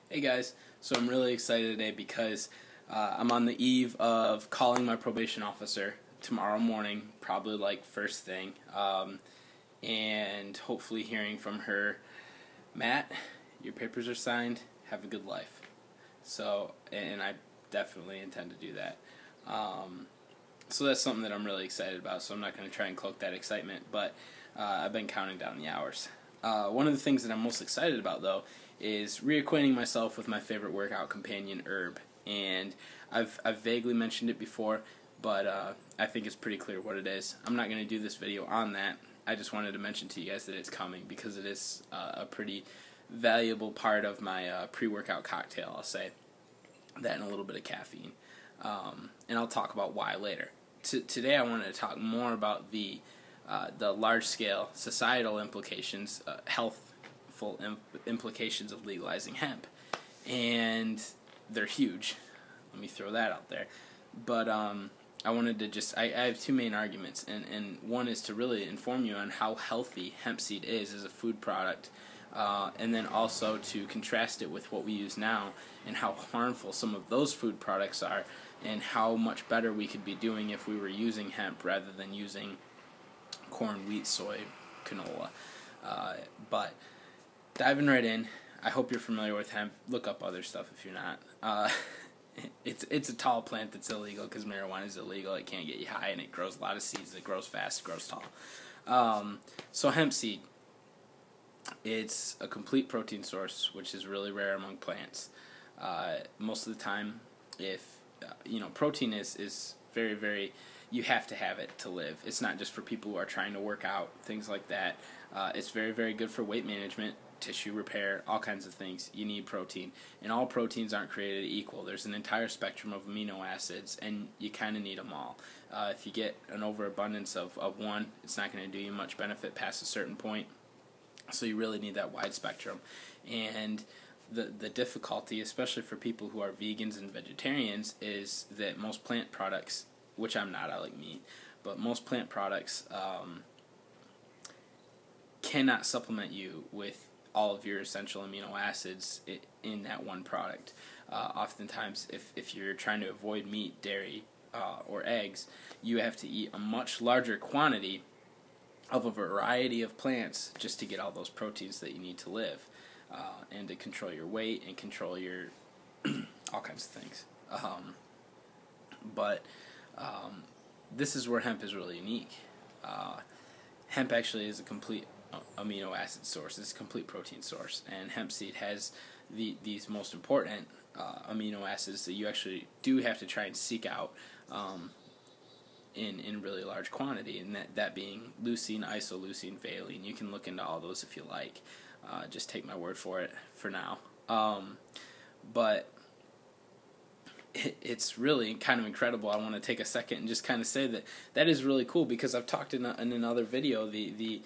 Hey guys, so I'm really excited today because I'm on the eve of calling my probation officer tomorrow morning, probably like first thing, and hopefully hearing from her, Matt, your papers are signed, have a good life. So, and I definitely intend to do that. So that's something that I'm really excited about, so I'm not going to try and cloak that excitement, but I've been counting down the hours. One of the things that I'm most excited about, though, is reacquainting myself with my favorite workout companion, herb. And I've vaguely mentioned it before, but I think it's pretty clear what it is. I'm not going to do this video on that. I just wanted to mention to you guys that it's coming because it is a pretty valuable part of my pre-workout cocktail, I'll say. That and a little bit of caffeine. And I'll talk about why later. Today I wanted to talk more about the large-scale societal implications, healthful implications of legalizing hemp, and they're huge. Let me throw that out there. But I wanted to I have two main arguments, and one is to really inform you on how healthy hemp seed is as a food product, and then also to contrast it with what we use now and how harmful some of those food products are, and how much better we could be doing if we were using hemp rather than using corn, wheat, soy, canola. But diving right in, I hope you're familiar with hemp. Look up other stuff if you're not. It's a tall plant that's illegal because marijuana is illegal. It can't get you high, and it grows a lot of seeds. It grows fast. It grows tall. So hemp seed, it's a complete protein source, which is really rare among plants. Most of the time, if protein is very, very, you have to have it to live. It's not just for people who are trying to work out, things like that. It's very, very good for weight management, tissue repair, all kinds of things. You need protein. And all proteins aren't created equal. There's an entire spectrum of amino acids, and you kind of need them all. If you get an overabundance of one, it's not going to do you much benefit past a certain point. So you really need that wide spectrum. And the difficulty, especially for people who are vegans and vegetarians, is that most plant products, which I'm not, I like meat, but most plant products cannot supplement you with all of your essential amino acids in that one product. Oftentimes, if you're trying to avoid meat, dairy, or eggs, you have to eat a much larger quantity of a variety of plants just to get all those proteins that you need to live, and to control your weight and control your all kinds of things. But this is where hemp is really unique. Hemp actually is a complete amino acid source. It's a complete protein source, and hemp seed has these most important amino acids that you actually do have to try and seek out in really large quantity, and that being leucine, isoleucine, valine. You can look into all those if you like. Just take my word for it for now. But it's really kind of incredible. I want to take a second and just kind of say that is really cool, because I've talked in another video the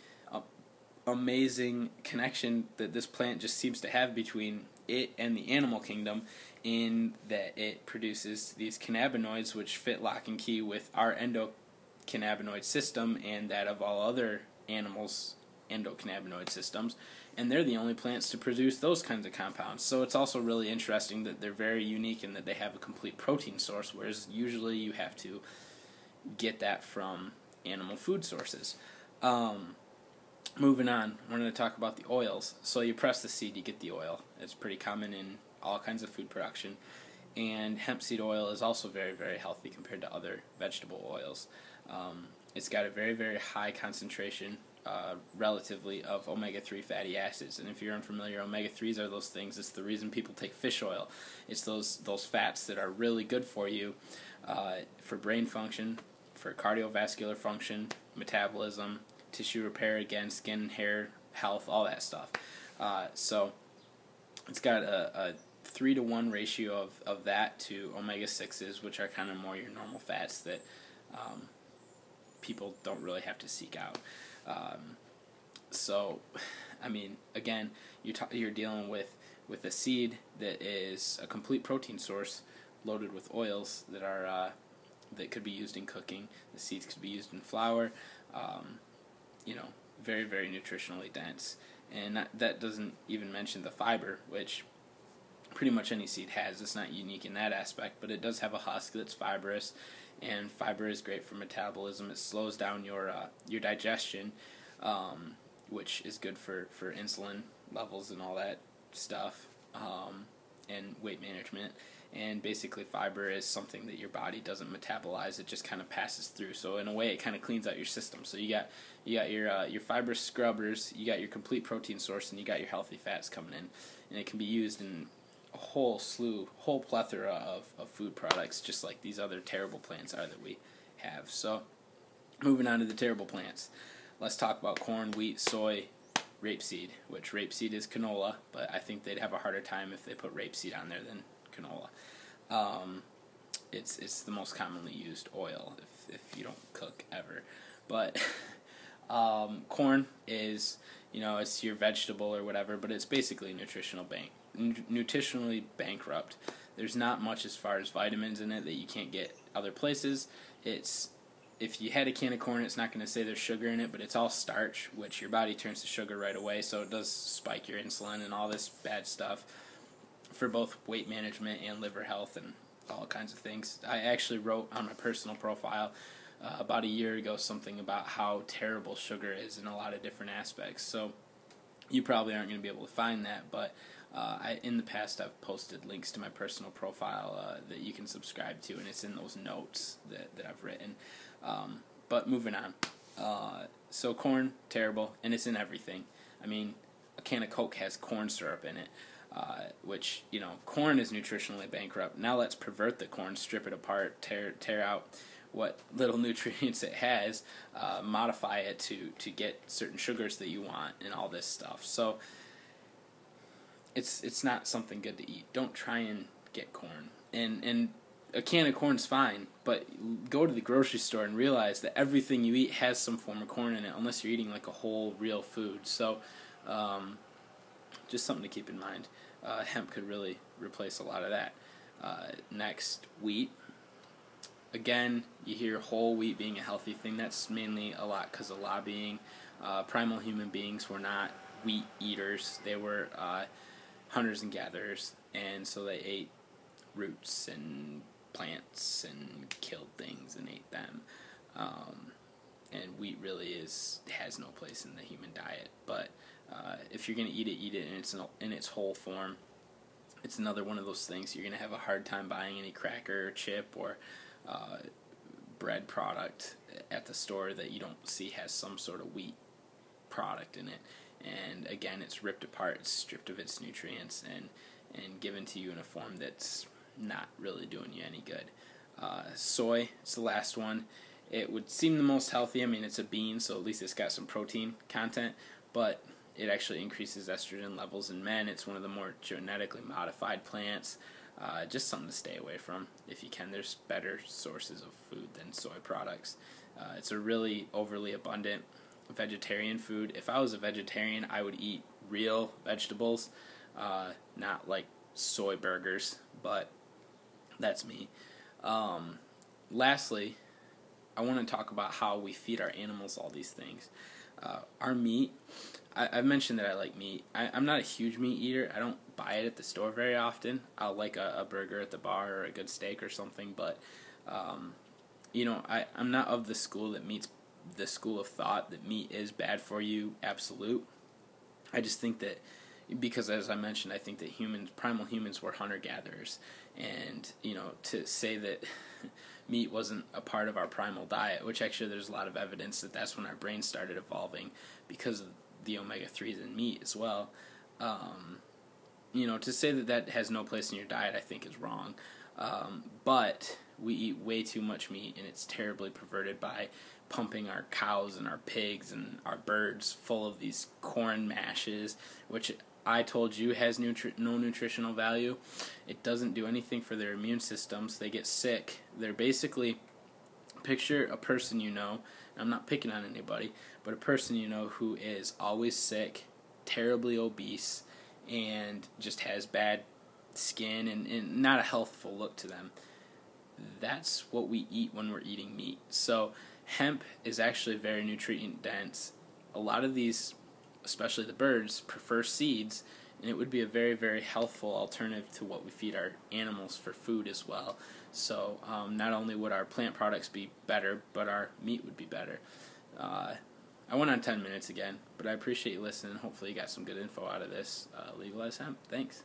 amazing connection that this plant just seems to have between it and the animal kingdom, in that it produces these cannabinoids which fit lock and key with our endocannabinoid system and that of all other animals' endocannabinoid systems, and they're the only plants to produce those kinds of compounds. So it's also really interesting that they're very unique in that they have a complete protein source, whereas usually you have to get that from animal food sources. Moving on, we're going to talk about the oils. So you press the seed, you get the oil. It's pretty common in all kinds of food production. And hemp seed oil is also very, very healthy compared to other vegetable oils. It's got a very, very high concentration, relatively, of omega-3 fatty acids. And if you're unfamiliar, omega-3s are those things. It's the reason people take fish oil. It's those fats that are really good for you, for brain function, for cardiovascular function, metabolism, tissue repair, again, skin, hair, health, all that stuff. So it's got a 3-to-1 ratio of that to omega-6s, which are kind of more your normal fats that people don't really have to seek out. So, I mean, again, you're dealing with a seed that is a complete protein source loaded with oils that are that could be used in cooking. The seeds could be used in flour. Very, very nutritionally dense. And that doesn't even mention the fiber, which pretty much any seed has. It's not unique in that aspect, but it does have a husk that's fibrous, and fiber is great for metabolism. It slows down your digestion, which is good for insulin levels and all that stuff, and weight management. And basically fiber is something that your body doesn't metabolize. It just kind of passes through. So in a way, it kind of cleans out your system. So you got your fiber scrubbers, you got your complete protein source, and you got your healthy fats coming in. And it can be used in a whole plethora of food products, just like these other terrible plants are that we have. So moving on to the terrible plants. Let's talk about corn, wheat, soy, rapeseed, which rapeseed is canola, but I think they'd have a harder time if they put rapeseed on there than canola. It's the most commonly used oil if you don't cook ever. But corn is, it's your vegetable or whatever, but it's basically nutritionally bankrupt. There's not much as far as vitamins in it that you can't get other places. If you had a can of corn, it's not going to say there's sugar in it, but it's all starch, which your body turns to sugar right away, so it does spike your insulin and all this bad stuff for both weight management and liver health and all kinds of things. I actually wrote on my personal profile about a year ago something about how terrible sugar is in a lot of different aspects, so you probably aren't going to be able to find that, but in the past I've posted links to my personal profile that you can subscribe to, and it's in those notes that I've written. But moving on. So corn, terrible, and it's in everything. I mean, a can of Coke has corn syrup in it, which, corn is nutritionally bankrupt. Now let's pervert the corn, strip it apart, tear out what little nutrients it has, modify it to get certain sugars that you want and all this stuff. So it's not something good to eat. Don't try and get corn. And a can of corn's fine, but go to the grocery store and realize that everything you eat has some form of corn in it, unless you're eating like a whole real food. So just something to keep in mind. Hemp could really replace a lot of that. Next, wheat. Again, you hear whole wheat being a healthy thing. That's mainly a lot because of lobbying. Primal human beings were not wheat eaters. They were hunters and gatherers, and so they ate roots and plants and killed things and ate them. And wheat really has no place in the human diet. But if you're going to eat it in its whole form. It's another one of those things you're going to have a hard time buying any cracker or chip or bread product at the store that you don't see has some sort of wheat product in it. And again, it's ripped apart, it's stripped of its nutrients, and given to you in a form that's not really doing you any good. Soy, it's the last one. It would seem the most healthy. I mean, it's a bean, so at least it's got some protein content, but it actually increases estrogen levels in men. It's one of the more genetically modified plants. Just something to stay away from if you can. There's better sources of food than soy products. It's a really overly abundant vegetarian food. If I was a vegetarian, I would eat real vegetables, not like soy burgers, but that's me. Lastly, I want to talk about how we feed our animals all these things. Our meat, I've mentioned that I like meat. I'm not a huge meat eater. I don't buy it at the store very often. I'll like a burger at the bar or a good steak or something, but I'm not of the school that meets the school of thought that meat is bad for you, absolute. I just think that because, as I mentioned, I think that primal humans were hunter-gatherers, and to say that meat wasn't a part of our primal diet, which actually there's a lot of evidence that that's when our brains started evolving because of the omega-3s in meat as well. To say that has no place in your diet, I think is wrong. But we eat way too much meat, and it's terribly perverted by pumping our cows and our pigs and our birds full of these corn mashes, which I told you has no nutritional value. It doesn't do anything for their immune systems. They get sick. They're basically, picture a person I'm not picking on anybody, but a person who is always sick, terribly obese, and just has bad skin and not a healthful look to them. That's what we eat when we're eating meat. So hemp is actually very nutrient dense. A lot of these, especially the birds, prefer seeds, And it would be a very, very healthful alternative to what we feed our animals for food as well. So not only would our plant products be better, but our meat would be better. I went on 10 minutes again, but I appreciate you listening. Hopefully you got some good info out of this. Legalize hemp. Thanks.